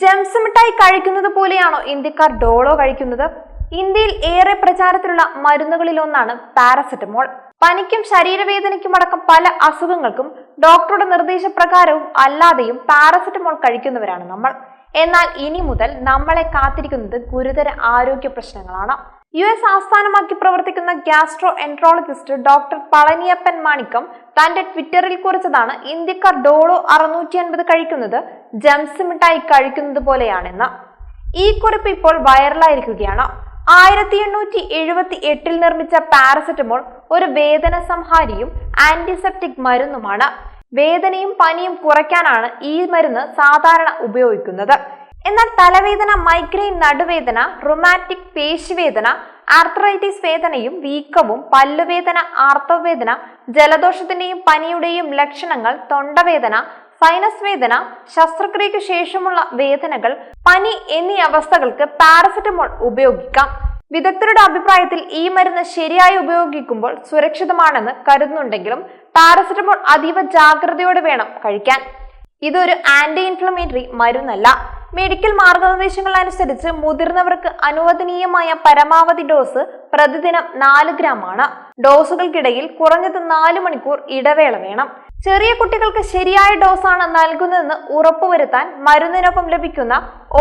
Gems മിഠായി കഴിക്കുന്നത് പോലെയാണോ ഇന്ത്യക്കാർ ഡോളോ കഴിക്കുന്നത്? ഇന്ത്യയിൽ ഏറെ പ്രചാരത്തിലുള്ള മരുന്നുകളിലൊന്നാണ് പാരസെറ്റമോൾ. പനിക്കും ശരീരവേദനയ്ക്കുമടക്കം പല അസുഖങ്ങൾക്കും ഡോക്ടറുടെ നിർദ്ദേശപ്രകാരവും അല്ലാതെയും പാരസെറ്റമോൾ കഴിക്കുന്നവരാണ് നമ്മൾ. എന്നാൽ ഇനി മുതൽ നമ്മളെ കാത്തിരിക്കുന്നത് ഗുരുതര ആരോഗ്യ പ്രശ്നങ്ങളാണ്. US ആസ്ഥാനമാക്കി പ്രവർത്തിക്കുന്ന gastro enterologist doctor Palaniappan Manickam തന്റെ ട്വിറ്ററിൽ കുറിച്ചതാണ് ഇന്ത്യക്കാർ ഡോളോ 650 കഴിക്കുന്നത് ജംസ് മിഠായി കഴിക്കുന്നത് പോലെയാണെന്ന്. ഈ കുറിപ്പ് ഇപ്പോൾ വൈറലായിരിക്കുകയാണ്. 1878 നിർമ്മിച്ച പാരസെറ്റമോൾ ഒരു വേദന സംഹാരിയും ആന്റിസെപ്റ്റിക് മരുന്നുമാണ്. വേദനയും പനിയും കുറയ്ക്കാനാണ് ഈ മരുന്ന് സാധാരണ ഉപയോഗിക്കുന്നത്. എന്നാൽ തലവേദന, മൈഗ്രെയിൻ, നടുവേദന, റൊമാറ്റിക് പേശിവേദന, ആർത്രൈറ്റിസ് വേദനയും വീക്കവും, പല്ലുവേദന, ആർത്തവവേദന, ജലദോഷത്തിന്റെയും പനിയുടെയും ലക്ഷണങ്ങൾ, തൊണ്ടവേദന, സൈനസ് വേദന, ശസ്ത്രക്രിയയ്ക്ക് ശേഷമുള്ള വേദനകൾ, പനി എന്നീ അവസ്ഥകൾക്ക് പാരസെറ്റമോൾ ഉപയോഗിക്കാം. വിദഗ്ധരുടെ അഭിപ്രായത്തിൽ ഈ മരുന്ന് ശരിയായി ഉപയോഗിക്കുമ്പോൾ സുരക്ഷിതമാണെന്ന് കരുതുന്നുണ്ടെങ്കിലും പാരസെറ്റമോൾ അതീവ ജാഗ്രതയോടെ വേണം കഴിക്കാൻ. ഇതൊരു ആന്റി ഇൻഫ്ലമേറ്ററി മരുന്നല്ല. മെഡിക്കൽ മാർഗനിർദ്ദേശങ്ങൾ അനുസരിച്ച് മുതിർന്നവർക്ക് അനുവദനീയമായ പരമാവധി ഡോസ് പ്രതിദിനം 4 ഗ്രാം ആണ്. ഡോസുകൾക്കിടയിൽ കുറഞ്ഞത് 4 മണിക്കൂർ ഇടവേള വേണം. ചെറിയ കുട്ടികൾക്ക് ശരിയായ ഡോസാണ് നൽകുന്നതെന്ന് ഉറപ്പുവരുത്താൻ മരുന്നിനൊപ്പം ലഭിക്കുന്ന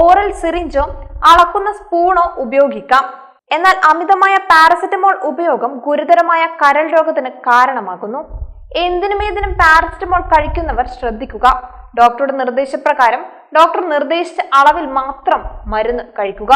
ഓറൽ സിറിഞ്ചോ അളക്കുന്ന സ്പൂണോ ഉപയോഗിക്കാം. എന്നാൽ അമിതമായ പാരസെറ്റമോൾ ഉപയോഗം ഗുരുതരമായ കരൾ രോഗത്തിന് കാരണമാകുന്നു. എന്തിനുമേതിനും പാരസെറ്റമോൾ കഴിക്കുന്നവർ ശ്രദ്ധിക്കുക. ഡോക്ടറുടെ നിർദ്ദേശപ്രകാരം ഡോക്ടർ നിർദ്ദേശിച്ച അളവിൽ മാത്രം മരുന്ന് കഴിക്കുക.